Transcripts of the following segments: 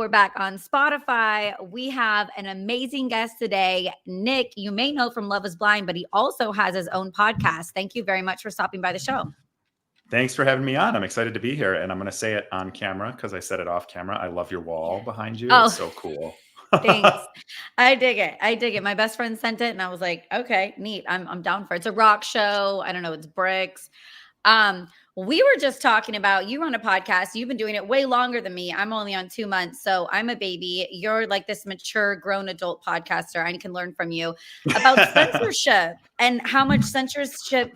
We're back on Spotify. We have an amazing guest today. Nick, you may know from Love is Blind, but he also has his own podcast. Thank you very much for stopping by the show. Thanks for having me on. I'm excited to be here. And I'm going to say it on camera because I said it off camera. I love your wall behind you. Oh, It's so cool. thanks. I dig it. I dig it. My best friend sent it and I was like, okay, neat. I'm down for it. It's a rock show. I don't know, it's bricks. We were just talking about you run a podcast. You've been doing it way longer than me. I'm only on 2 months, so I'm a baby. You're like this mature, grown adult podcaster. I can learn from you about censorship and how much censorship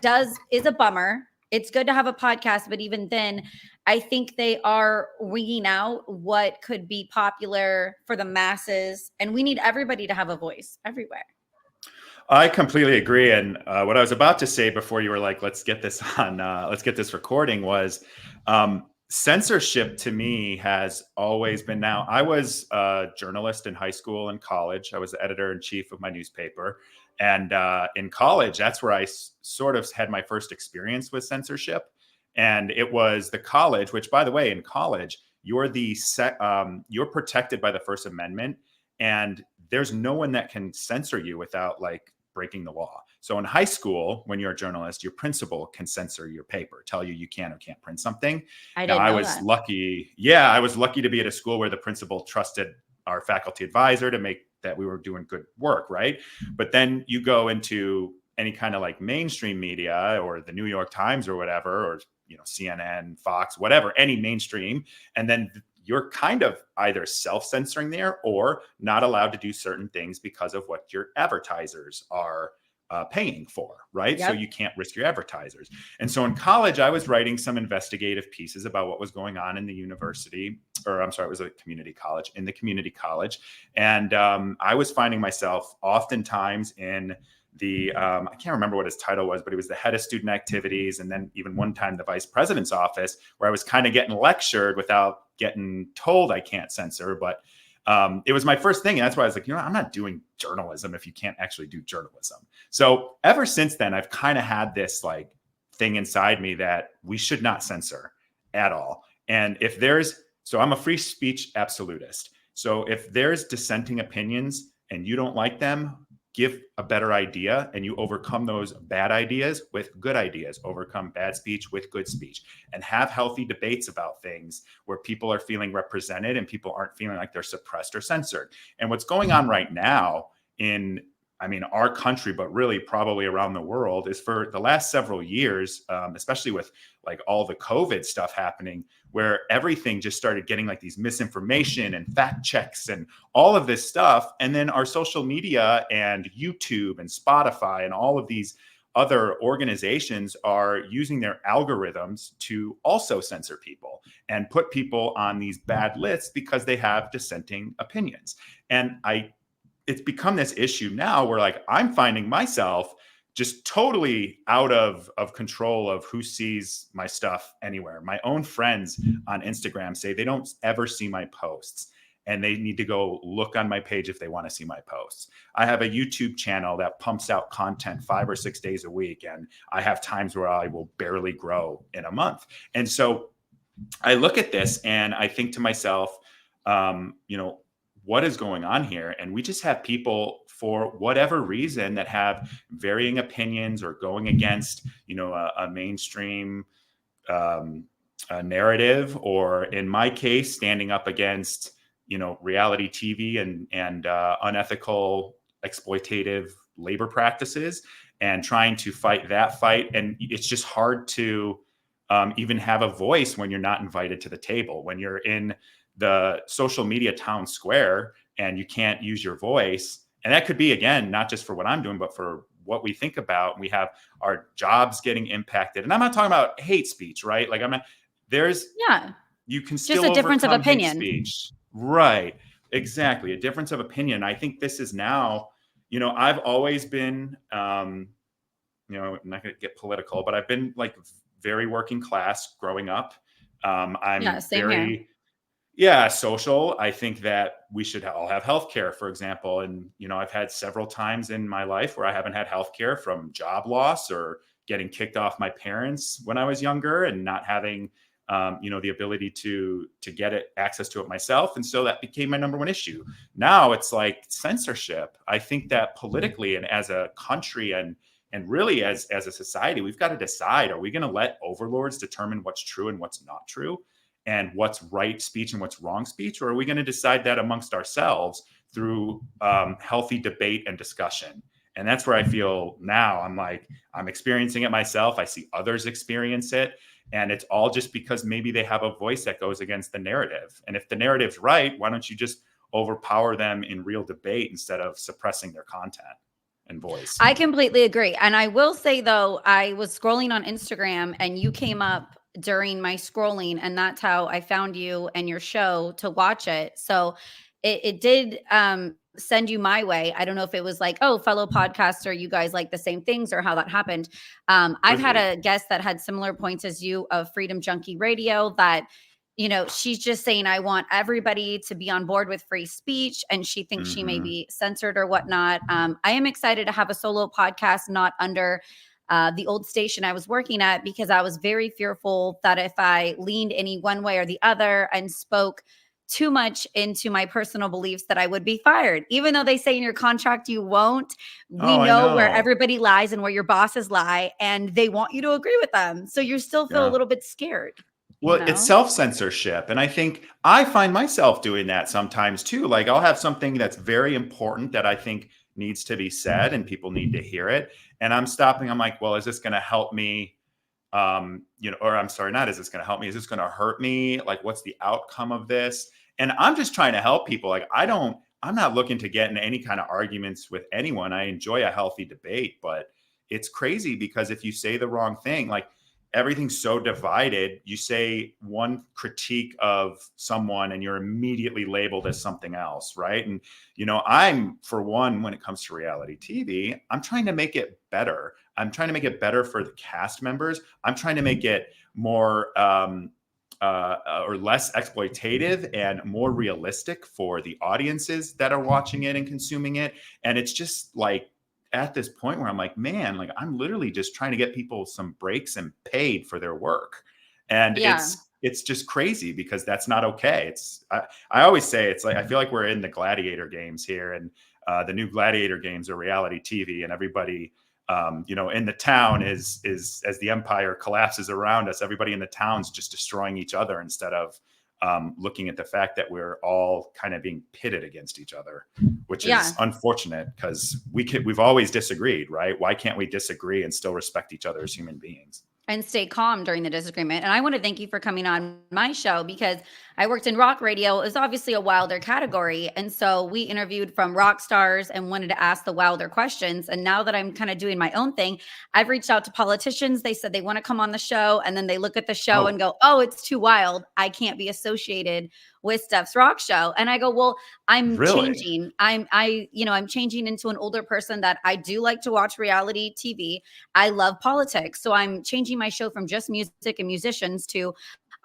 is a bummer. It's good to have a podcast, but even then, I think they are wringing out what could be popular for the masses, and we need everybody to have a voice everywhere. I completely agree. And what I was about to say before you were like, let's get this recording was censorship to me has always been. Now, I was a journalist in high school and college. I was the editor in chief of my newspaper. And in college, that's where I sort of had my first experience with censorship. And it was the college, which, by the way, in college, you're protected by the First Amendment. And there's no one that can censor you without like breaking the law. So in high school, when you're a journalist, your principal can censor your paper, tell you can or can't print something. I was lucky. Yeah, I was lucky to be at a school where the principal trusted our faculty advisor to make that we were doing good work, right? But then you go into any kind of like mainstream media or the New York Times or whatever, or CNN, Fox, whatever, any mainstream, and then you're kind of either self-censoring there or not allowed to do certain things because of what your advertisers are paying for, right? Yep. So you can't risk your advertisers. And so in college, I was writing some investigative pieces about what was going on in the university, or I'm sorry, it was a community college, in the community college. And I was finding myself oftentimes in the, I can't remember what his title was, but he was the head of student activities. And then even one time the vice president's office, where I was kind of getting lectured without getting told I can't censor. But it was my first thing. And that's why I was like, I'm not doing journalism if you can't actually do journalism. So ever since then, I've kind of had this like thing inside me that we should not censor at all. And so I'm a free speech absolutist. So if there's dissenting opinions and you don't like them, give a better idea, and you overcome those bad ideas with good ideas, overcome bad speech with good speech, and have healthy debates about things where people are feeling represented and people aren't feeling like they're suppressed or censored. And what's going on right now in our country, but really probably around the world, is for the last several years, especially with like all the COVID stuff happening, where everything just started getting like these misinformation and fact checks and all of this stuff. And then our social media and YouTube and Spotify and all of these other organizations are using their algorithms to also censor people and put people on these bad lists because they have dissenting opinions. And it's become this issue now where like I'm finding myself just totally out of control of who sees my stuff anywhere. My own friends on Instagram say they don't ever see my posts and they need to go look on my page if they want to see my posts. I have a YouTube channel that pumps out content 5 or 6 days a week, and I have times where I will barely grow in a month. And so I look at this and I think to myself, what is going on here? And we just have people, for whatever reason, that have varying opinions or going against, a mainstream narrative, or in my case, standing up against, reality TV and unethical, exploitative labor practices, and trying to fight that fight. And it's just hard to even have a voice when you're not invited to the table, when you're in the social media town square and you can't use your voice. And that could be, again, not just for what I'm doing, but for what we think about. We have our jobs getting impacted. And I'm not talking about hate speech, right? Like you can still just a difference of opinion. Hate speech. Right. Exactly. A difference of opinion. I think this is now, I've always been, I'm not going to get political, but I've been like very working class growing up. I'm very... Yeah, social. I think that we should all have healthcare, for example. And, I've had several times in my life where I haven't had healthcare from job loss or getting kicked off my parents when I was younger and not having the ability to get it, access to it myself. And so that became my number one issue. Now it's like censorship. I think that politically and as a country and really as a society, we've got to decide, are we going to let overlords determine what's true and what's not true, and what's right speech and what's wrong speech? Or are we going to decide that amongst ourselves through healthy debate and discussion? And that's where I feel now. I'm experiencing it myself. I see others experience it. And it's all just because maybe they have a voice that goes against the narrative. And if the narrative's right, why don't you just overpower them in real debate instead of suppressing their content and voice? I completely agree. And I will say, though, I was scrolling on Instagram and you came up during my scrolling, and that's how I found you and your show to watch it. So it did send you my way. I don't know if it was like, oh, fellow podcaster, you guys like the same things, or how that happened. I've Could had be. a guest that had similar points as you of Freedom Junkie Radio, that she's just saying, I want everybody to be on board with free speech, and she thinks she may Mm-hmm. be censored or whatnot. I am excited to have a solo podcast, not under the old station I was working at, because I was very fearful that if I leaned any one way or the other and spoke too much into my personal beliefs, that I would be fired. Even though they say in your contract you won't, we Oh, I know where know. everybody lies and where your bosses lie, and they want you to agree with them. So you still feel a Yeah. little bit scared, you Well, it's know? self-censorship. And I think I find myself doing that sometimes too. Like I'll have something that's very important that I think needs to be said and people need to hear it. And I'm stopping. I'm like, well, is this going to help me? Or I'm sorry, not is this going to help me? Is this going to hurt me? Like, what's the outcome of this? And I'm just trying to help people. Like, I'm not looking to get in any kind of arguments with anyone. I enjoy a healthy debate, but it's crazy because if you say the wrong thing, like everything's so divided, you say one critique of someone and you're immediately labeled as something else, right? And, I'm, for one, when it comes to reality TV, I'm trying to make it better. I'm trying to make it better for the cast members. I'm trying to make it more or less exploitative and more realistic for the audiences that are watching it and consuming it. And it's just like at this point where I'm like, man, like I'm literally just trying to get people some breaks and paid for their work. And Yeah. it's just crazy because that's not okay. I always say it's like I feel like we're in the gladiator games here, and the new gladiator games are reality TV, and everybody in the town is as the empire collapses around us, everybody in the town's just destroying each other instead of looking at the fact that we're all kind of being pitted against each other, which is Yeah. unfortunate because we've always disagreed, right? Why can't we disagree and still respect each other as human beings? And stay calm during the disagreement. And I want to thank you for coming on my show, because I worked in rock radio. It was obviously a wilder category. And so we interviewed from rock stars and wanted to ask the wilder questions. And now that I'm kind of doing my own thing, I've reached out to politicians. They said they want to come on the show, and then they look at the show and Oh, go, oh, it's too wild. I can't be associated with Steph's rock show. And I go, well, I'm really? changing. I'm changing into an older person that I do like to watch reality TV. I love politics. So I'm changing my show from just music and musicians to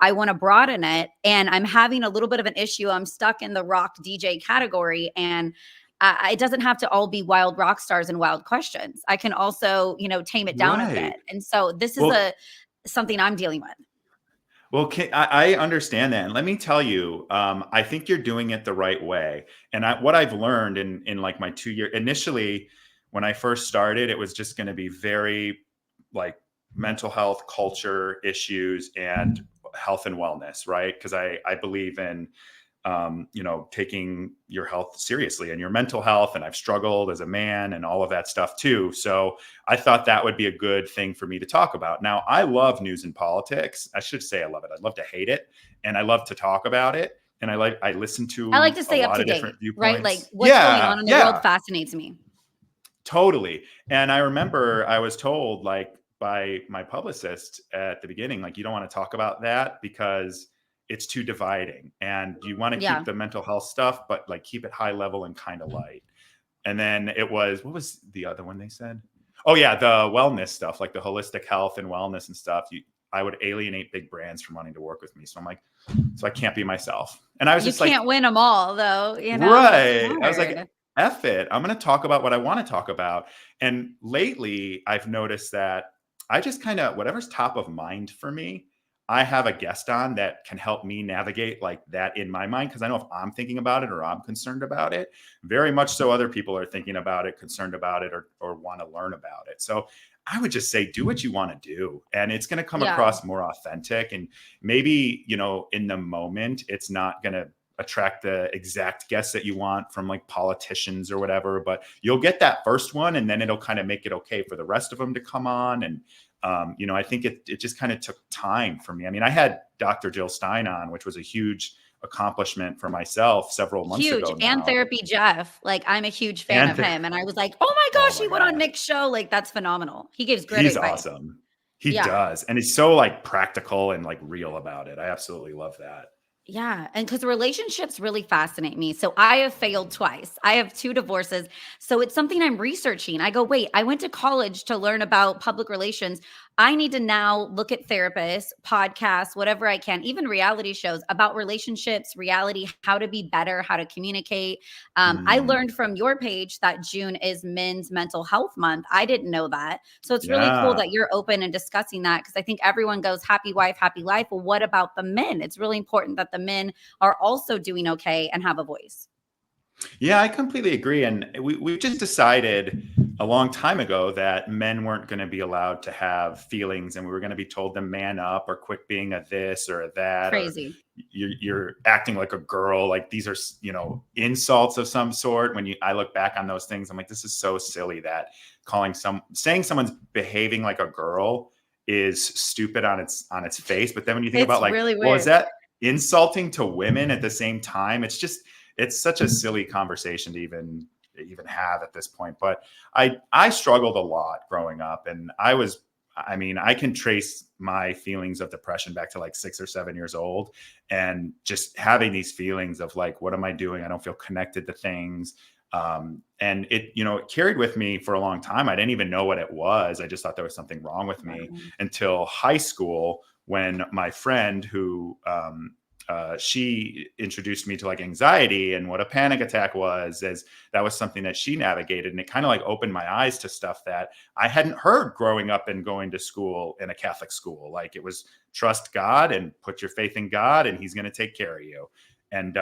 I want to broaden it. And I'm having a little bit of an issue. I'm stuck in the rock DJ category. And it doesn't have to all be wild rock stars and wild questions. I can also, tame it down a bit. Right. And so this is Well, something I'm dealing with. I understand that. And let me tell you, I think you're doing it the right way. And what I've learned in like my 2 year, initially, when I first started, it was just going to be very like mental health, culture issues, and health and wellness, right? Because I believe in taking your health seriously and your mental health. And I've struggled as a man and all of that stuff too. So I thought that would be a good thing for me to talk about. Now, I love news and politics. I should say I love it. I love to hate it, and I love to talk about it. And I listen I like to to a stay up lot to of date, different right? Like viewpoints. what's going Yeah, on in the world yeah. fascinates me. Totally. And I remember I was told like by my publicist at the beginning, like, you don't want to talk about that because it's too dividing and you want to keep Yeah. the mental health stuff, but like keep it high level and kind of light. And then what was the other one they said? Oh yeah, the wellness stuff, like the holistic health and wellness and stuff. I would alienate big brands from wanting to work with me. So I'm like, so I can't be myself. And I was You just like, can't win them all, though. It's right. I was like, hard. F it. I'm going to talk about what I want to talk about. And lately, I've noticed that I just kind of, whatever's top of mind for me, I have a guest on that can help me navigate like that in my mind, because I know if I'm thinking about it or I'm concerned about it, very much so other people are thinking about it, concerned about it, or want to learn about it. So I would just say do what you want to do, and it's going to come Yeah. across more authentic. And maybe, in the moment, it's not going to attract the exact guests that you want from like politicians or whatever, but you'll get that first one, and then it'll kind of make it okay for the rest of them to come on. And I think it just kind of took time for me. I mean, I had Dr. Jill Stein on, which was a huge accomplishment for myself several months Huge. ago And now. Therapy Jeff. Like, I'm a huge fan And of him. And I was like, oh my oh gosh, my he went on gosh, Nick's show. Like, that's phenomenal. He gives great he's advice. awesome. He Yeah. does. And he's so like practical and like real about it. I absolutely love that. Yeah. And because relationships really fascinate me. So I have failed twice. I have 2 divorces. So it's something I'm researching. I go, wait, I went to college to learn about public relations. I need to now look at therapists, podcasts, whatever I can, even reality shows about relationships, reality, how to be better, how to communicate. I Mm, learned from your page that June is Men's Mental Health Month. I didn't know that. So it's really cool yeah. that you're open and discussing that, because I think everyone goes happy wife, happy life. Well, what about the men? It's really important that the men are also doing okay and have a voice. Yeah, I completely agree. And we just decided a long time ago that men weren't going to be allowed to have feelings, and we were going to be told to man up or quit being a this or a that, or Crazy. you're acting like a girl. Like these are, insults of some sort. I look back on those things, I'm like, this is so silly that saying someone's behaving like a girl is stupid on its face. But then when you think It's about like, really well, is weird. that insulting to women at the same time? It's such a silly conversation to even have at this point. But I struggled a lot growing up, and I can trace my feelings of depression back to like 6 or 7 years old, and just having these feelings of like, what am I doing? I don't feel connected to things. And it carried with me for a long time. I didn't even know what it was. I just thought there was something wrong with me Wow. until high school, when my friend who, she introduced me to like anxiety and what a panic attack was, as that was something that she navigated. And it kind of like opened my eyes to stuff that I hadn't heard growing up and going to school in a Catholic school. Like it was trust God and put your faith in God, and he's going to take care of you. And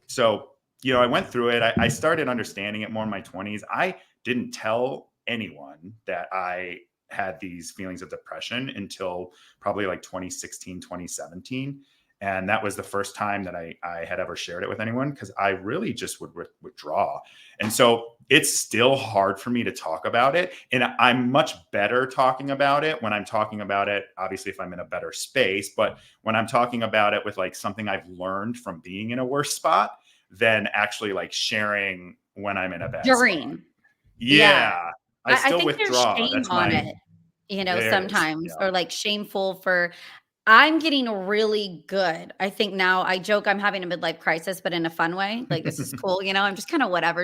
so, I went through it. I started understanding it more in my 20s. I didn't tell anyone that I had these feelings of depression until probably like 2016, 2017. And that was the first time that I had ever shared it with anyone, because I really just would withdraw. And so it's still hard for me to talk about it. And I'm much better talking about it when I'm talking about it, obviously, if I'm in a better space. But when I'm talking about it with like something I've learned from being in a worse spot, than actually like sharing when I'm in a bad spot. During. Yeah. Yeah. I I still think there's withdraw. shame That's on my, it, there is. sometimes, Yeah. or like shameful for. I'm getting really good. I think now I joke I'm having a midlife crisis, but in a fun way. Like, this is cool. I'm just kind of whatever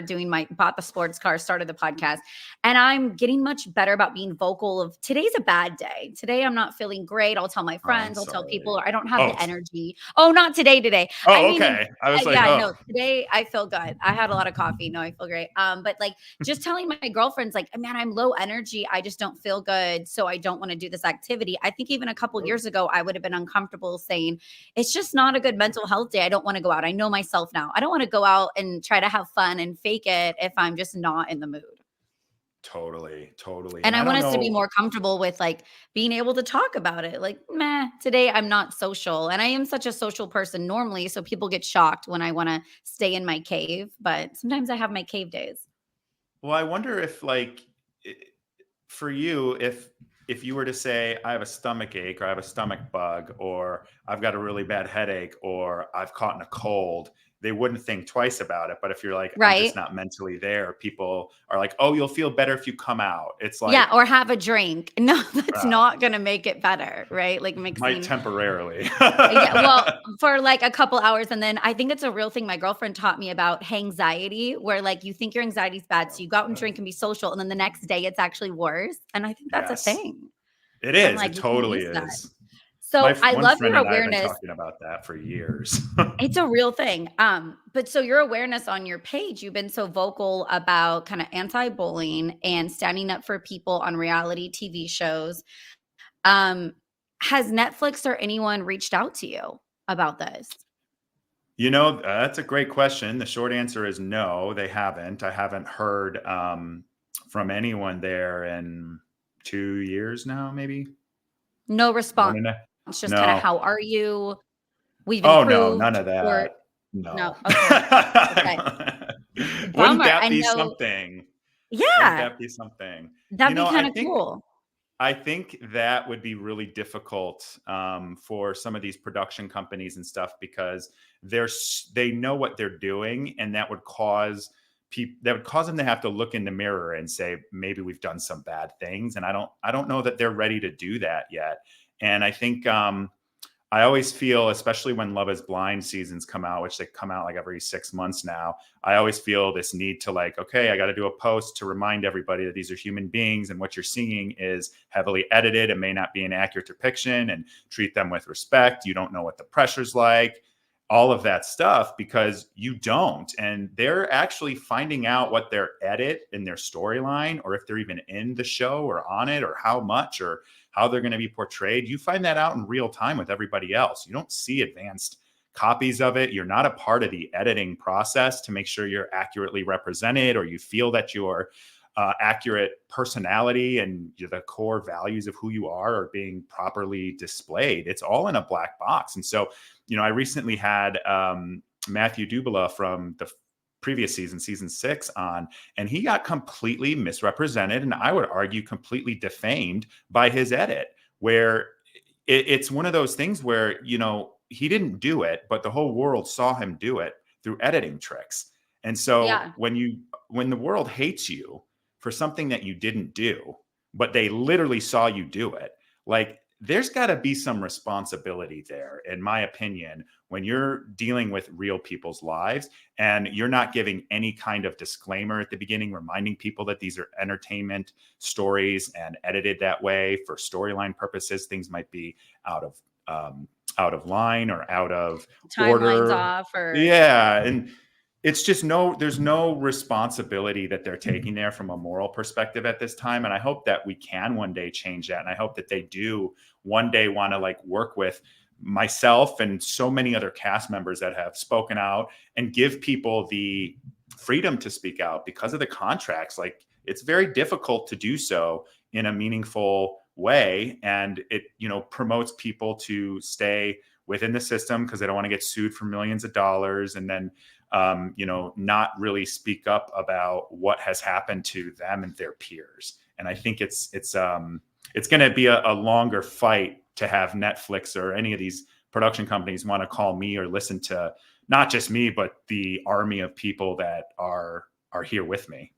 bought the sports car, started the podcast. And I'm getting much better about being vocal of today's a bad day. Today I'm not feeling great. I'll tell my Oh, I'm friends, I'll tell sorry. people, or I don't have Oh, the energy. Oh, not today. I oh, mean, okay. I was like, yeah, oh, no, today I feel good. I had a lot of coffee. No, I feel great. But like just telling my girlfriends, like, man, I'm low energy. I just don't feel good. So I don't want to do this activity. I think even a couple oh, years ago, I would have been uncomfortable saying, it's just not a good mental health day. I don't want to go out. I know myself now. I don't want to go out and try to have fun and fake it if I'm just not in the mood. totally. Totally. And And I I want don't us to be know. more comfortable with like being able to talk about it. Like, meh, today I'm not social. And I am such a social person normally. So people get shocked when I want to stay in my cave. But sometimes I have my cave days. Well, I wonder if like, i- for you, if you were to say, I have a stomach ache, or I have a stomach bug, or I've got a really bad headache, or I've caught in a cold, they wouldn't think twice about it. But if you're like, I'm just Right. not mentally there, people are like, oh, you'll feel better if you come out. It's Yeah. like, Or have a drink. No, that's uh, not going to make it better. Right. Like might mixing. temporarily. Yeah, well, for like a couple hours, and then I think it's a real thing my girlfriend taught me about anxiety, where like you think your anxiety is bad, so you go out and drink and be social, and then the next day it's actually worse, and I think that's a Yes, thing. it I'm is. like, It we can totally use that. is. So I One love friend your and I have been awareness. talking about that for years. It's a real thing. But so your awareness on your page, you've been so vocal about kind of anti-bullying and standing up for people on reality TV shows. Um, Has Netflix or anyone reached out to you about this? That's a great question. The short answer is no, they haven't. I haven't heard from anyone there in 2 years now, maybe No one response, and a. just kinda, No. "How are you? We've Oh no, none improved," of or that. no? No. Okay, okay. Wouldn't Bummer. that I be know. something? Wouldn't Yeah, that be something? that'd be I kinda think cool. I think that would be really difficult for some of these production companies and stuff because they know what they're doing, and that would cause them to have to look in the mirror and say maybe we've done some bad things, and I don't know that they're ready to do that yet. And I think I always feel, especially when Love is Blind seasons come out, which they come out like every 6 months now, I always feel this need to like, okay, I got to do a post to remind everybody that these are human beings and what you're seeing is heavily edited and may not be an accurate depiction, and treat them with respect. You don't know what the pressure's like, all of that stuff, because you don't. And they're actually finding out what their edit in their storyline, or if they're even in the show or on it, or how much, or how they're going to be portrayed. You find that out in real time with everybody else. You don't see advanced copies of it. You're not a part of the editing process to make sure you're accurately represented, or you feel that your accurate personality and the core values of who you are being properly displayed. It's all in a black box. And so, I recently had Matthew Dubala from the previous season 6 on, and he got completely misrepresented, and I would argue completely defamed by his edit, where it's one of those things where, he didn't do it, but the whole world saw him do it through editing tricks. And so Yeah, when the world hates you for something that you didn't do, but they literally saw you do it, like, there's got to be some responsibility there, in my opinion, when you're dealing with real people's lives and you're not giving any kind of disclaimer at the beginning, reminding people that these are entertainment stories and edited that way for storyline purposes. Things might be out of line or out of timelines order. off or Yeah, and there's no responsibility that they're taking there from a moral perspective at this time. And I hope that we can one day change that. And I hope that they do one day want to like work with myself and so many other cast members that have spoken out and give people the freedom to speak out because of the contracts. Like, it's very difficult to do so in a meaningful way. And it, promotes people to stay within the system because they don't want to get sued for millions of dollars. And then not really speak up about what has happened to them and their peers. And I think it's going to be a longer fight to have Netflix or any of these production companies want to call me or listen to not just me, but the army of people that are here with me.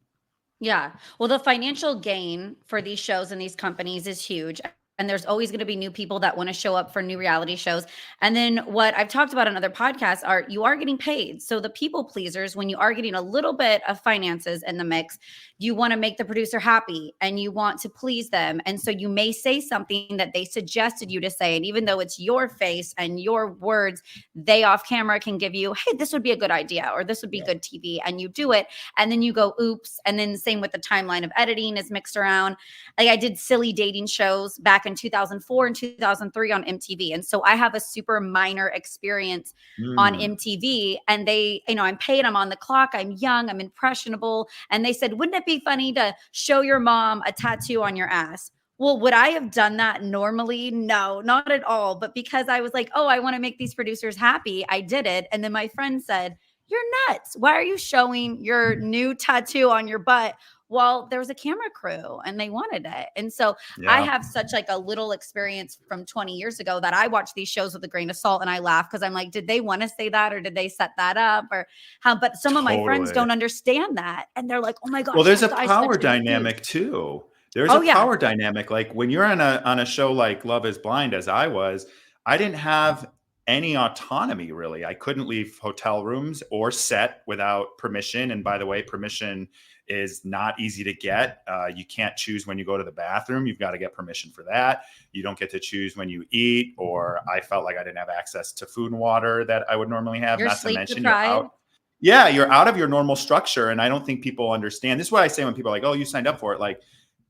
yeah. Well, the financial gain for these shows and these companies is huge. And there's always going to be new people that want to show up for new reality shows. And then what I've talked about in other podcasts are you are getting paid. So the people pleasers, when you are getting a little bit of finances in the mix, you want to make the producer happy and you want to please them. And so you may say something that they suggested you to say. And even though it's your face and your words, they off camera can give you, hey, this would be a good idea or this would be Yeah. good TV. And you do it. And then you go, oops. And then the same with the timeline of editing is mixed around. Like I did silly dating shows back in 2004 and 2003 on MTV. And so I have a super minor experience on Mm. MTV and they, I'm paid, I'm on the clock, I'm young, I'm impressionable. And they said, wouldn't it be funny to show your mom a tattoo on your ass? Well, would I have done that normally? No, not at all. But because I was like, oh, I want to make these producers happy, I did it. And then my friend said, you're nuts. Why are you showing your new tattoo on your butt? Well, there was a camera crew and they wanted it. And so I Yeah. have such like a little experience from 20 years ago that I watch these shows with a grain of salt and I laugh because I'm like, did they want to say that or did they set that up or how? But some of my friends Totally. don't understand that. And they're like, oh my Well, gosh, there's that a guy's such power a huge. dynamic too. There's a Oh, yeah. power dynamic. Like when you're on a show like Love is Blind, as I was, I didn't have any autonomy really. I couldn't leave hotel rooms or set without permission. And by the way, permission is not easy to get. You can't choose when you go to the bathroom. You've got to get permission for that. You don't get to choose when you eat, or I felt like I didn't have access to food and water that I would normally have, You're not to sleep mention you're deprived. out. Yeah, you're out of your normal structure. And I don't think people understand. This is what I say when people are like, oh, you signed up for it. Like,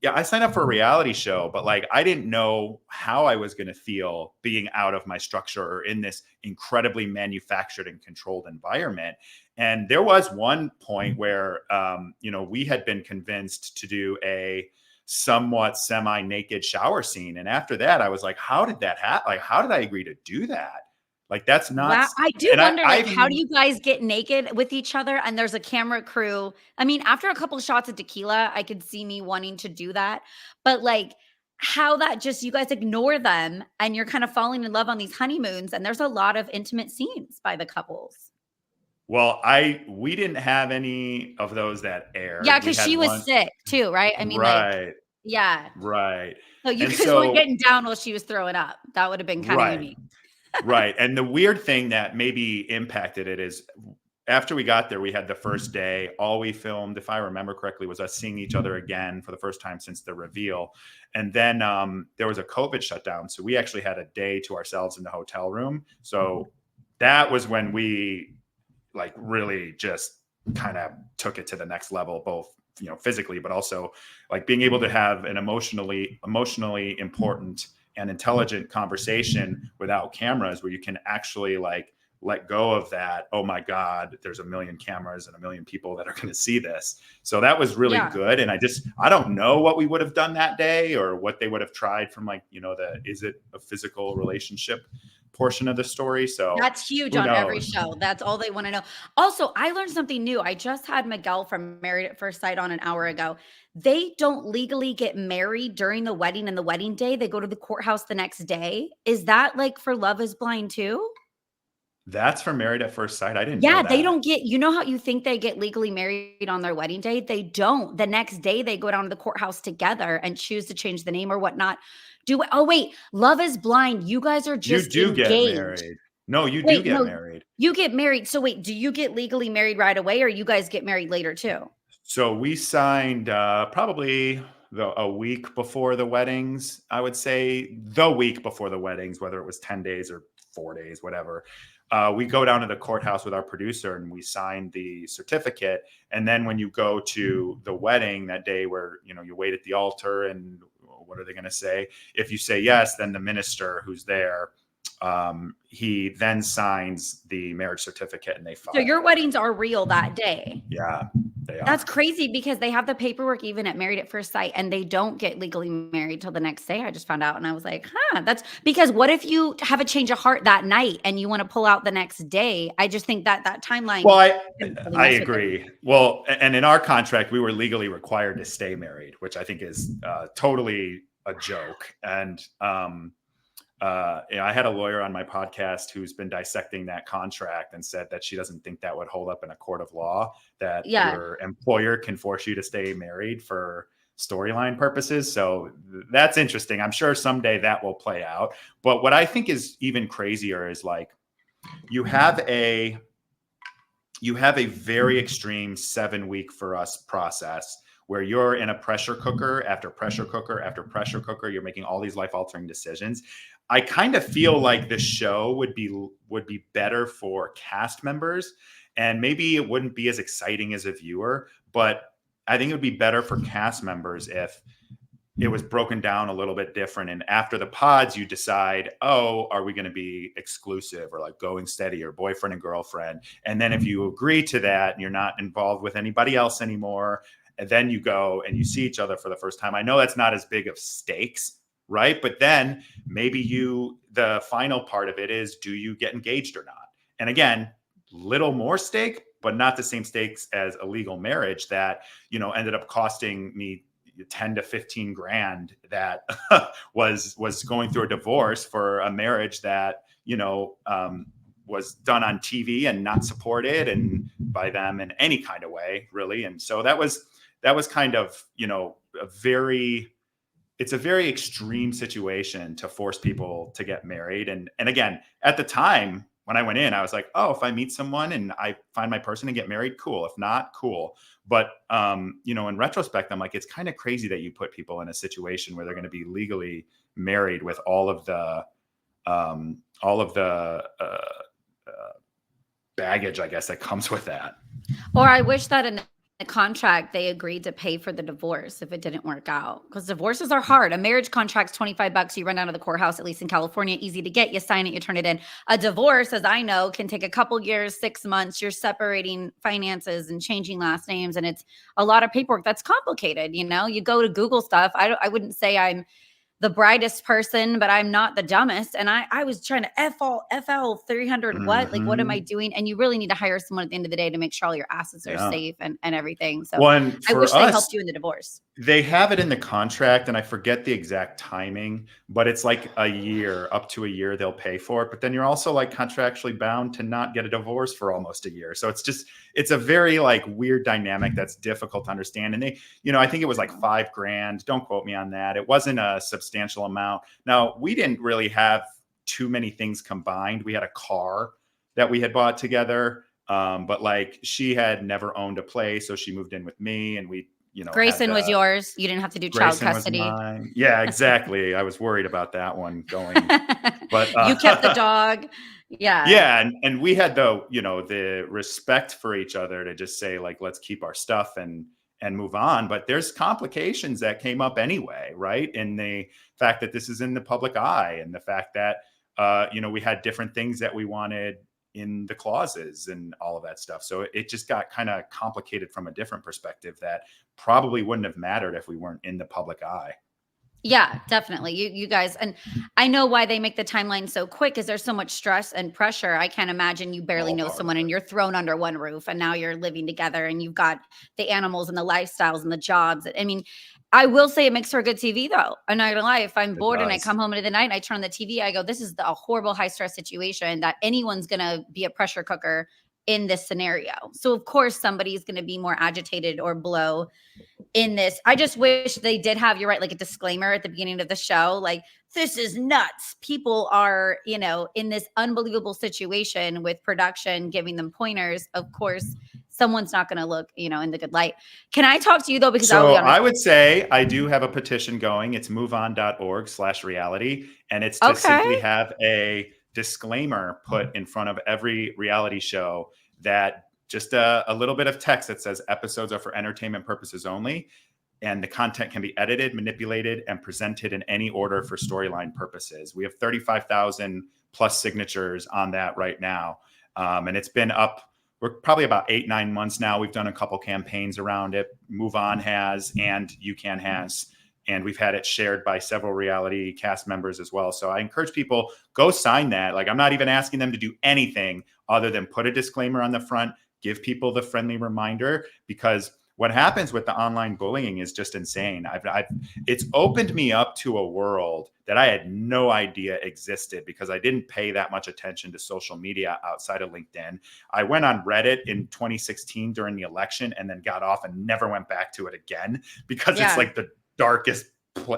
Yeah, I signed up for a reality show, but like I didn't know how I was going to feel being out of my structure or in this incredibly manufactured and controlled environment. And there was one point where, we had been convinced to do a somewhat semi-naked shower scene, and after that, I was like, "How did that happen? Like, how did I agree to do that? Like, that's not." Wow, I do And wonder, I like, how do even you guys get naked with each other and there's a camera crew? I mean, after a couple shots of tequila, I could see me wanting to do that, but, like, how that just you guys ignore them and you're kind of falling in love on these honeymoons, and there's a lot of intimate scenes by the couples. well, we didn't have any of those that Yeah, aired. We because she had was one. sick too, right? I mean, like Right. yeah. Right. So you And guys weren't so, getting down while she was throwing up. That would have been kinda right, unique. right. And the weird thing that maybe impacted it is after we got there, we had the first day. All we filmed, if I remember correctly, was us seeing each other again for the first time since the reveal. And then there was a COVID shutdown. So we actually had a day to ourselves in the hotel room. So that was when we like really just kind of took it to the next level, both physically, but also like being able to have an emotionally important and intelligent conversation without cameras, where you can actually like let go of that, oh my god, there's a million cameras and a million people that are going to see this. So that was really Yeah. good. And I don't know what we would have done that day or what they would have tried from like the is it a physical relationship portion of the story. So That's huge who on every knows? show. That's all they wanna know. Also, I learned something new. I just had Miguel from Married at First Sight on an hour ago. They don't legally get married during the wedding and the wedding day. They go to the courthouse the next day. Is that like for Love is Blind too? That's for Married at First Sight? I didn't know Yeah, they that. don't get you know how you think they get legally married on their wedding day? They don't. The next day, they go down to the courthouse together and choose to change the name or whatnot. Oh, wait, Love is Blind. You guys are You just do get engaged. married. No, you do Wait, get no, married. you get married. So wait, do you get legally married right away or you guys get married later too? So we signed probably a week before the weddings. I would say the week before the weddings, whether it was 10 days or 4 days, whatever. We go down to the courthouse with our producer and we sign the certificate. And then when you go to the wedding that day, where you wait at the altar and what are they going to say? If you say yes, then the minister who's there, he then signs the marriage certificate and they So file your it. weddings are real that day. Yeah, they That's are. crazy because they have the paperwork even at Married at First Sight and they don't get legally married till the next day. I just found out and I was like, huh, that's because what if you have a change of heart that night and you want to pull out the next day? I just think that that timeline Well, can really I mess with it. agree. Well, and in our contract, we were legally required to stay married, which I think is totally a joke. And I had a lawyer on my podcast who's been dissecting that contract and said that she doesn't think that would hold up in a court of law, that Yeah. your employer can force you to stay married for storyline purposes. So that's interesting. I'm sure someday that will play out. But what I think is even crazier is like you have a very extreme 7 week for us process where you're in a pressure cooker after pressure cooker after pressure cooker. You're making all these life altering decisions. I kind of feel like the show would be better for cast members, and maybe it wouldn't be as exciting as a viewer, but I think it would be better for cast members if it was broken down a little bit different. And after the pods, you decide, oh, are we going to be exclusive or like going steady or boyfriend and girlfriend? And then if you agree to that and you're not involved with anybody else anymore, and then you go and you see each other for the first time. I know that's not as big of stakes, right? But then maybe the final part of it is, do you get engaged or not? And again, little more stake, but not the same stakes as a legal marriage that, ended up costing me 10 to 15 grand that was going through a divorce for a marriage that was done on TV and not supported and by them in any kind of way, really. And so that was kind of it's a very extreme situation to force people to get married. And again, at the time when I went in, I was like, oh, if I meet someone and I find my person and get married, cool. If not, cool. But in retrospect, I'm like, it's kind of crazy that you put people in a situation where they're going to be legally married with all of the baggage, I guess, that comes with that. Or I wish that the contract, they agreed to pay for the divorce if it didn't work out. Because divorces are hard. A marriage contract's $25. You run down to the courthouse, at least in California, easy to get. You sign it, you turn it in. A divorce, as I know, can take a couple years, 6 months. You're separating finances and changing last names, and it's a lot of paperwork. That's complicated. You go to Google stuff. I wouldn't say I'm the brightest person, but I'm not the dumbest. And I was trying to FL 300 what? Like, what am I Mhm. doing? And you really need to hire someone at the end of the day to make sure all your assets are Yeah. safe and everything. So Well, and I for wish they us, helped you in the divorce. they have it in the contract, and I forget the exact timing, but it's like a year, up to a year they'll pay for it. But then you're also like contractually bound to not get a divorce for almost a year. So it's a very like weird dynamic that's difficult to understand. And I think it was like $5,000. Don't quote me on that. It wasn't a substantial amount. Now, we didn't really have too many things combined. We had a car that we had bought together. But like she had never owned a place, so she moved in with me, and we had Grayson was yours. You didn't have to do child Grayson was custody. mine. Yeah, exactly. I was worried about that one going, but You kept the dog. Yeah. yeah, and we had the respect for each other to just say like, let's keep our stuff and move on. But there's complications that came up anyway, right? And the fact that this is in the public eye, and the fact that we had different things that we wanted in the clauses and all of that stuff. So it just got kind of complicated from a different perspective that probably wouldn't have mattered if we weren't in the public eye. Yeah, definitely. You guys, and I know why they make the timeline so quick is there's so much stress and pressure. I can't imagine you barely All know part of someone and it. you're thrown under one roof and now you're living together and you've got the animals and the lifestyles and the jobs. I mean, I will say it makes for good TV though. I'm not gonna lie. If I'm It bored and I does. come home into the night and I turn on the TV, I go, this is a horrible high stress situation that anyone's gonna be a pressure cooker in this scenario. So of course somebody's gonna be more agitated or blow in this. I just wish they did have, you're right, like a disclaimer at the beginning of the show, like, this is nuts. People are, in this unbelievable situation with production giving them pointers. Of course, someone's not going to look, in the good light. Can I talk to you though? Because I'll So be I honest. would say I do have a petition going. It's moveon.org/reality. And it's to Okay. simply have a disclaimer put in front of every reality show, that just a little bit of text that says episodes are for entertainment purposes only. And the content can be edited, manipulated, and presented in any order for storyline purposes. We have 35,000 plus signatures on that right now. And it's been up, we're probably about 8-9 months now. We've done a couple campaigns around it. Move On has, and UCAN has. And we've had it shared by several reality cast members as well. So I encourage people, go sign that. Like, I'm not even asking them to do anything other than put a disclaimer on the front, give people the friendly reminder, because what happens with the online bullying is just insane. It's opened me up to a world that I had no idea existed, because I didn't pay that much attention to social media outside of LinkedIn. I went on Reddit in 2016 during the election and then got off and never went back to it again, because it's Yeah. like the darkest.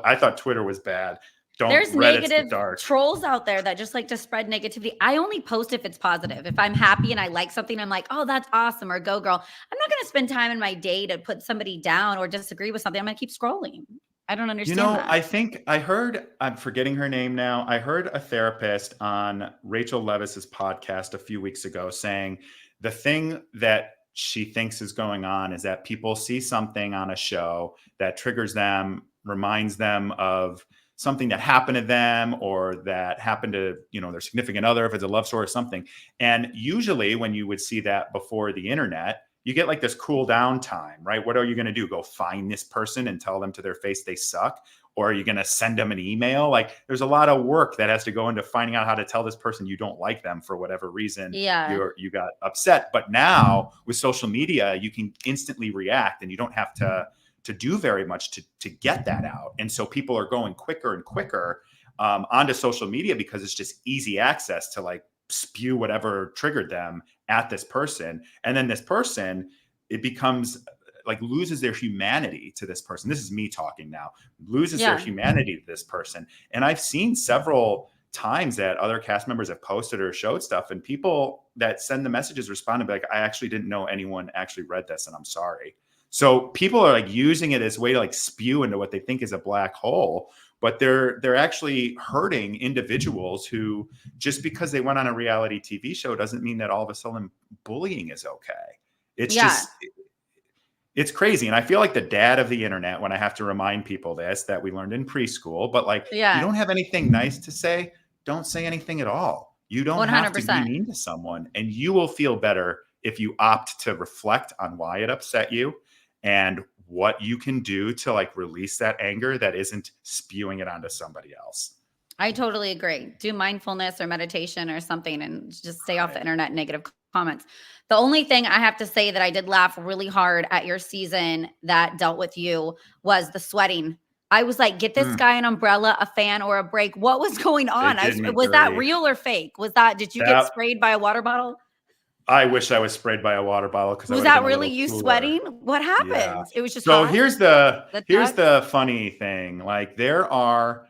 I thought Twitter was bad. There's Reddit's the negative dark. trolls out there that just like to spread negativity. I only post if it's positive. If I'm happy and I like something, I'm like, oh, that's awesome, or go girl. I'm not going to spend time in my day to put somebody down or disagree with something. I'm going to keep scrolling. I don't understand that. I think I heard, I'm forgetting her name now. I heard a therapist on Rachel Levis's podcast a few weeks ago saying the thing that she thinks is going on is that people see something on a show that triggers them, reminds them of something that happened to them, or that happened to, their significant other, if it's a love story or something. And usually when you would see that before the internet, you get like this cool down time, right? What are you going to do? Go find this person and tell them to their face they suck? Or are you going to send them an email? Like, there's a lot of work that has to go into finding out how to tell this person you don't like them for whatever reason Yeah. you got upset. But now with social media, you can instantly react, and you don't have to do very much to get that out. And so people are going quicker and quicker onto social media, because it's just easy access to like spew whatever triggered them at this person. And then this person, it becomes like, loses their humanity to this person. This is me talking now. Loses their Yeah. humanity to this person. And I've seen several times that other cast members have posted or showed stuff, and people that send the messages respond and be like, I actually didn't know anyone actually read this, and I'm sorry. So people are like using it as a way to like spew into what they think is a black hole, but they're actually hurting individuals who, just because they went on a reality TV show doesn't mean that all of a sudden bullying is okay. It's Yeah. just, It's crazy. And I feel like the dad of the internet when I have to remind people this, that we learned in preschool, but like, you Yeah. don't have anything nice to say, don't say anything at all. You don't have to be 100%. mean to someone, and you will feel better if you opt to reflect on why it upset you and what you can do to like release that anger that isn't spewing it onto somebody else. I totally agree. Do mindfulness or meditation or something and just stay off the Right. internet negative comments. The only thing I have to say that I did laugh really hard at your season that dealt with you was the sweating. I was like, get this Mm, guy an umbrella, a fan, or a break. What was going on? it did me Was that dirty. real or fake? Did you get That sprayed by a water bottle? I wish I was sprayed by a water bottle because I Was would have that been a really little you cooler. sweating? What Yeah. happened? It was just So hot? here's the The here's text? the funny thing. Like there are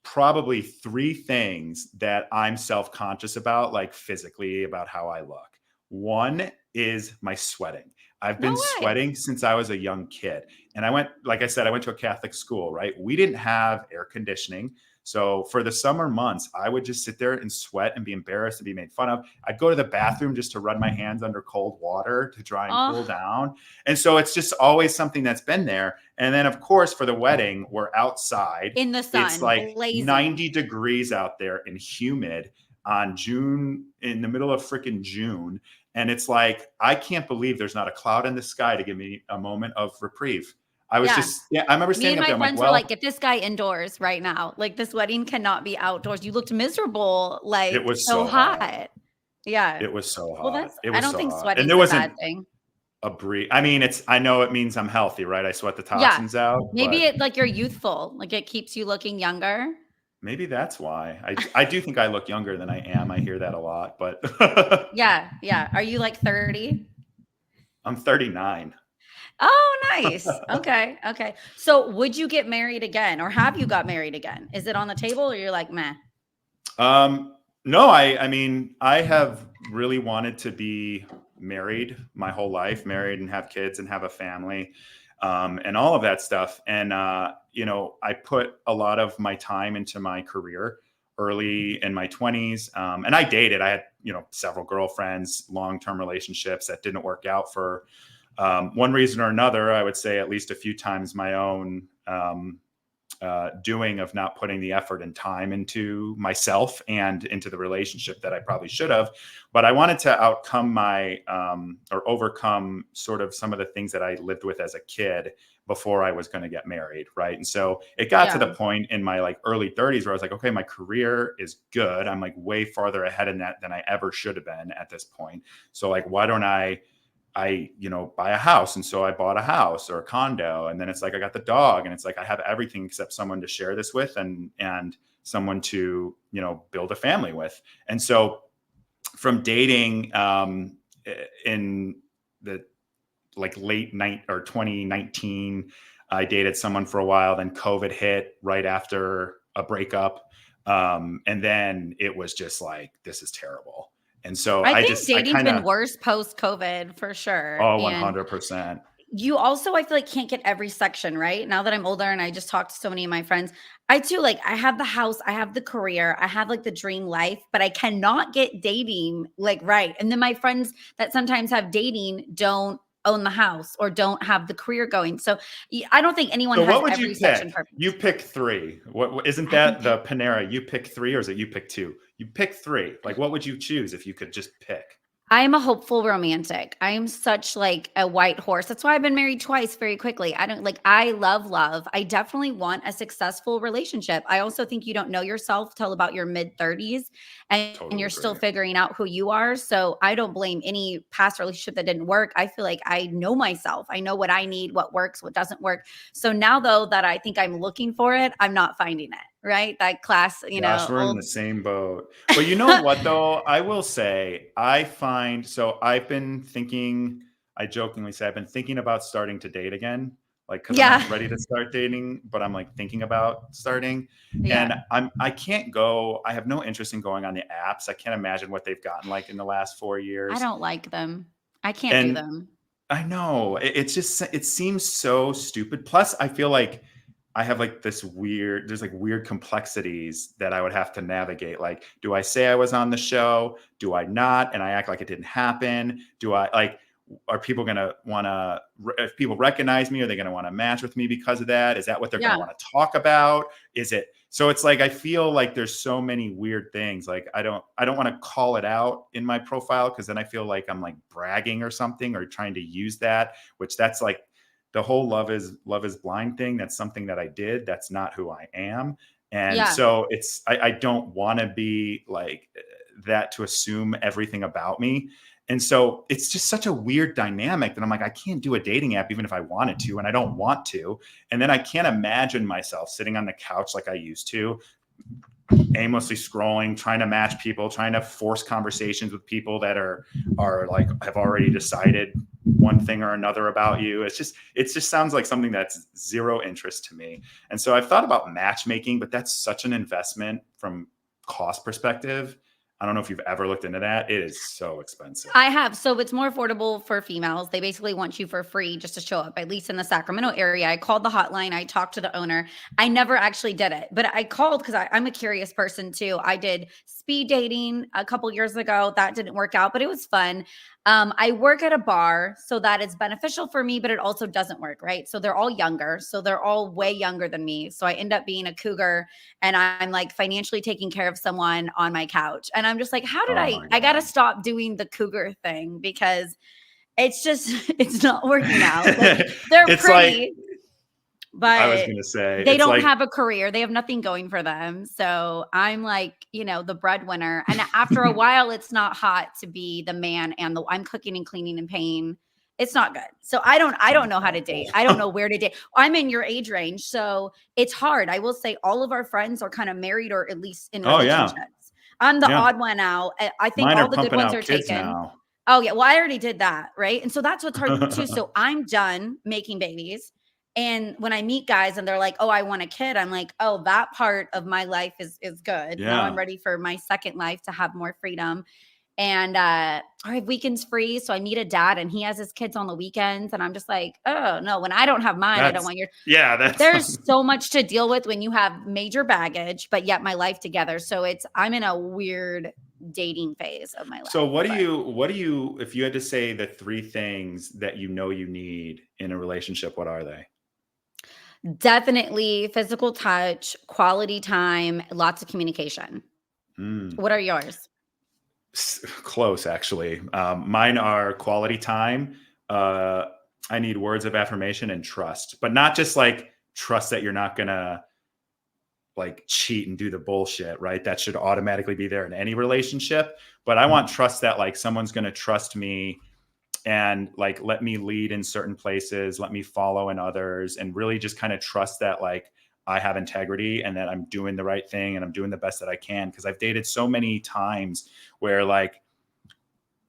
probably three things that I'm self-conscious about, like physically, about how I look. One is my sweating. I've No been way. sweating since I was a young kid. And I went, like I said, I went to a Catholic school, right? We didn't have air conditioning. So for the summer months, I would just sit there and sweat and be embarrassed and be made fun of. I'd go to the bathroom just to run my hands under cold water to dry and cool Oh, down. And so it's just always something that's been there. And then, of course, for the wedding, we're outside. in the It's sun, like blazing. 90 degrees out there and humid on June, in the middle of freaking June. And it's like, I can't believe there's not a cloud in the sky to give me a moment of reprieve. Yeah. Yeah, I remember Me standing and up my there. I'm like, friends were like, well, "Get this guy indoors right now. Like, this wedding cannot be outdoors. You looked miserable, it like, was so so hot. hot." Yeah. It was so Well, hot. It I was don't so think hot. And sweating's there a bad wasn't thing. a breeze. I mean, I know it means I'm healthy, right? I sweat the Yeah. toxins out, Maybe but it like you're youthful, like it keeps you looking younger. maybe that's why. I do think I look younger than I am. I hear that a lot, but Yeah, yeah. Are you like 30? I'm 39. Oh, nice. Okay, okay. So, would you get married again or have you got married again? Is it on the table or you're like, "Meh." No, I mean, I have really wanted to be married my whole life, married and have kids and have a family, and all of that stuff. And I put a lot of my time into my career early in my 20s, and I dated. I had several girlfriends, long-term relationships that didn't work out for one reason or another. I would say at least a few times my own. Doing of not putting the effort and time into myself and into the relationship that I probably should have. But I wanted to outcome or overcome sort of some of the things that I lived with as a kid before I was going to get married. Right. And so it got to Yeah. the point in my like early 30s where I was like, okay, my career is good. I'm like way farther ahead in that than I ever should have been at this point. So like, why don't I buy a house. And so I bought a house or a condo. And then it's like, I got the dog, and it's like, I have everything except someone to share this with and someone to, build a family with. And so from dating, in the like late night or 2019, I dated someone for a while. Then COVID hit right after a breakup. And then it was just like, this is terrible. And so I I think just, I dating's kind been of, worse post-COVID for sure, oh, and 100%. you also, I feel like, can't get every section, right? Now that I'm older and I just talked to so many of my friends, I too, like, I have the house, I have the career, I have like the dream life, but I cannot get dating like right. And then my friends that sometimes have dating don't own the house or don't have the career going. So I don't think anyone So has what would you every section pick? You perfect. pick three. What isn't I think that the Panera? You pick three, or is it you pick two? You pick three. Like, what would you choose if you could just pick? I'm a hopeful romantic. I am such like a white horse. That's why I've been married twice very quickly. I don't like I love love. I definitely want a successful relationship. I also think you don't know yourself till about your mid 30s and Totally you're still agree. figuring out who you are. So I don't blame any past relationship that didn't work. I feel like I know myself. I know what I need, what works, what doesn't work. So now though that I think I'm looking for it, I'm not finding it. Right? That class, Gosh, we're in the old same boat. But you know what, though? I will say, I find so I've been thinking, I jokingly say, I've been thinking about starting to date again, like, because I'm Yeah. not ready to start dating, but I'm like thinking about starting. And Yeah. I can't go, I have no interest in going on the apps. I can't imagine what they've gotten like in the last 4 I years. don't like them. I can't do And them. I know it's just, it seems so stupid. Plus, I feel like I have like there's like weird complexities that I would have to navigate. Like, do I say I was on the show? Do I not? And I act like it didn't happen. Do I like, are people going to want to, if people recognize me, are they going to want to match with me because of that? Is that what they're going Yeah. to want to talk about? Is it, so it's like, I feel like there's so many weird things. Like, I don't want to call it out in my profile, because then I feel like I'm like bragging or something, or trying to use that, which that's like the whole love is blind thing. That's something that I did. That's not who I am. And Yeah. so it's, I don't want to be like that, to assume everything about me. And so it's just such a weird dynamic that I'm like, I can't do a dating app even if I wanted to, and I don't want to. And then I can't imagine myself sitting on the couch like I used to, aimlessly scrolling, trying to match people, trying to force conversations with people that are like, have already decided one thing or another about you. It just sounds like something that's zero interest to me. And so I've thought about matchmaking, but that's such an investment from cost perspective. I don't know if you've ever looked into that. It is so expensive. I have. So it's more affordable for females. They basically want you for free just to show up, at least in the Sacramento area. I called the hotline. I talked to the owner. I never actually did it, but I called because I'm a curious person too. I did speed dating a couple years ago. That didn't work out, but it was fun. I work at a bar, so that is beneficial for me, but it also doesn't work, right? So they're all younger. So they're all way younger than me. So I end up being a cougar, and I'm like financially taking care of someone on my couch. And I'm just like, how did Oh my I got to God. stop doing the cougar thing, because it's just, it's not working out. Like, they're It's like, pretty, I was but going to say, they it's don't like, have a career. They have nothing going for them. So I'm like, the breadwinner. And after a while, it's not hot to be the man and I'm cooking and cleaning and paying. It's not good. So I don't sounds know how to date. awful. I don't know where to date. I'm in your age range, so it's hard. I will say all of our friends are kind of married or at least in Oh yeah. relationships. I'm the Yeah. odd one out. I think Mine are all the good pumping ones out are kids taken. now. Oh yeah, well I already did that, right? And so that's what's hard too. So I'm done making babies. And when I meet guys and they're like, "Oh, I want a kid." I'm like, "Oh, that part of my life is good. Now I'm Yeah. ready for my second life to have more freedom." And I have weekends free, so I meet a dad and he has his kids on the weekends, and I'm just like, "Oh, no, when I don't have mine, I don't That's, want your." yeah, that's There's so much to deal with when you have major baggage, but yet my life together. So I'm in a weird dating phase of my So life. But what do you, if you had to say the three things that you know you need in a relationship, what are they? definitely physical touch, quality time, lots of communication. Mm. What are yours? Close, actually. Mine are quality time. Uh, I need words of affirmation and trust, but not just like trust that you're not gonna like cheat and do the bullshit, right? That should automatically be there in any relationship. But I want trust that like someone's gonna trust me and like let me lead in certain places, let me follow in others, and really just kind of trust that like I have integrity and that I'm doing the right thing and I'm doing the best that I can. Cause I've dated so many times where like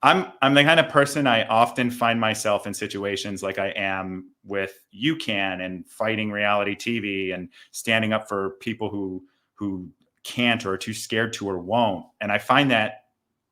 I'm the kind of person, I often find myself in situations like I am with UCAN and fighting reality TV and standing up for people who can't or are too scared to or won't. And I find that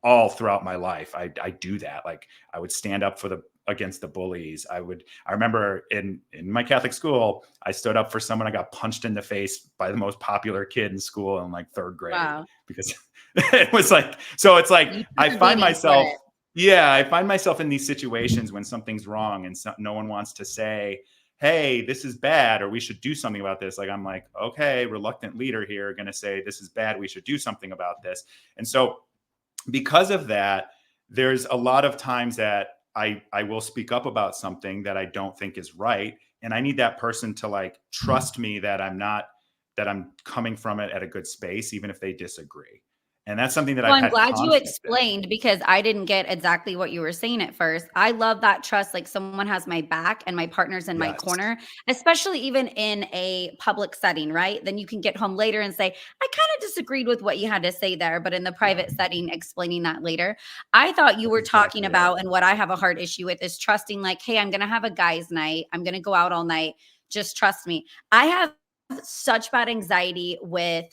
all throughout my life. I do that. Like I would stand up for the against the bullies. I remember in my Catholic school, I stood up for someone. I got punched in the face by the most popular kid in school in like third grade Wow. because it was like, so it's like You I took a find beating for myself, it. yeah, I find myself in these situations when something's wrong and no one wants to say, hey, this is bad, or we should do something about this. Like, I'm like, okay, reluctant leader here, going to say, this is bad. We should do something about this. And so because of that, there's a lot of times that I will speak up about something that I don't think is right. And I need that person to like trust me that I'm coming from it at a good space, even if they disagree. And that's something that Well, I've I'm had glad you conflict in. explained because I didn't get exactly what you were saying at first. I love that trust, like someone has my back and my partner's in my Yes. corner, especially even in a public setting, right? Then you can get home later and say, I kind of disagreed with what you had to say there, but in the private setting, explaining that later. I thought you That's were talking exactly it. about, and what I have a hard issue with is trusting, like, hey, I'm going to have a guy's night. I'm going to go out all night. Just trust me. I have such bad anxiety with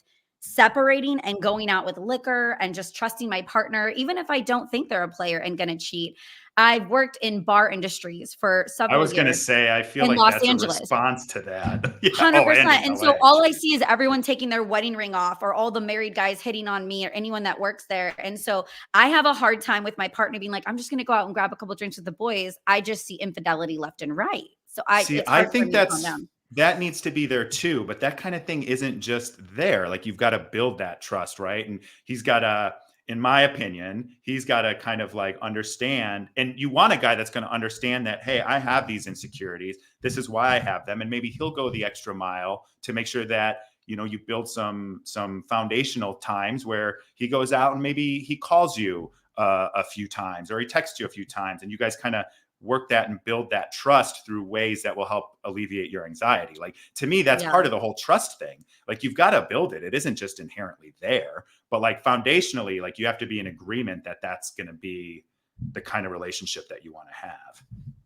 separating and going out with liquor and just trusting my partner, even if I don't think they're a player and going to cheat. I've worked in bar industries for I several was gonna years say, I feel in like Los that's a Angeles. response to that. Yeah. Oh, and 100%. in And so LA. all I Jeez. see is everyone taking their wedding ring off or all the married guys hitting on me or anyone that works there. And so I have a hard time with my partner being like, I'm just going to go out and grab a couple drinks with the boys. I just see infidelity left and right. So See, it's I hard for think me to calm down. that needs to be there too, but that kind of thing isn't just there. Like you've got to build that trust, right? And he's got to, in my opinion, he's got to kind of like understand. And you want a guy that's going to understand that, hey, I have these insecurities. This is why I have them, and maybe he'll go the extra mile to make sure that you build some foundational times where he goes out and maybe he calls you a few times or he texts you a few times, and you guys kind of work that and build that trust through ways that will help alleviate your anxiety. Like to me, that's Yeah. part of the whole trust thing. Like you've got to build it. It isn't just inherently there, but like foundationally, like you have to be in agreement that that's going to be the kind of relationship that you want to have.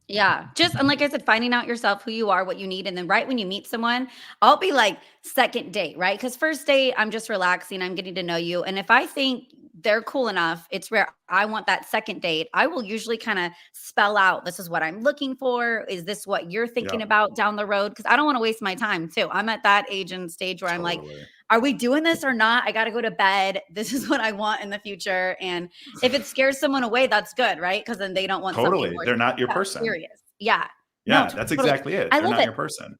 Yeah. Just and like I said, finding out yourself, who you are, what you need. And then right when you meet someone, I'll be like second date, right? Because first date, I'm just relaxing, I'm getting to know you. And if I think they're cool enough, it's where I want that second date. I will usually kind of spell out, this is what I'm looking for. Is this what you're thinking Yeah, about down the road? Because I don't want to waste my time too. I'm at that age and stage where I'm like, totally. are we doing this or not? I got to go to bed. This is what I want in the future. And if it scares someone away, that's good, right? Because then they don't want something Totally. more They're not your person. serious. Yeah. No, Yeah, that's totally. exactly it. I They're love not it. your person.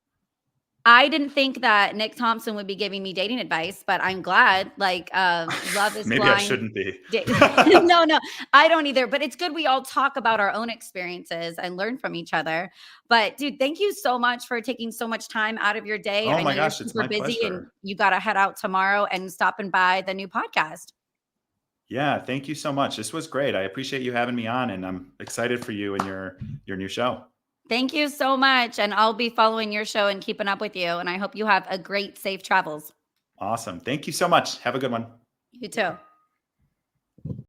I didn't think that Nick Thompson would be giving me dating advice, but I'm glad. Like, love is Maybe I blind. shouldn't be. No, no, I don't either. But it's good we all talk about our own experiences and learn from each other. But dude, thank you so much for taking so much time out of your day. Oh I know my you're gosh, it's super my busy and pleasure. you got to head out tomorrow and stopping by the new podcast. Yeah, thank you so much. This was great. I appreciate you having me on, and I'm excited for you and your new show. Thank you so much. And I'll be following your show and keeping up with you. And I hope you have a great, safe travels. Awesome. Thank you so much. Have a good one. You too.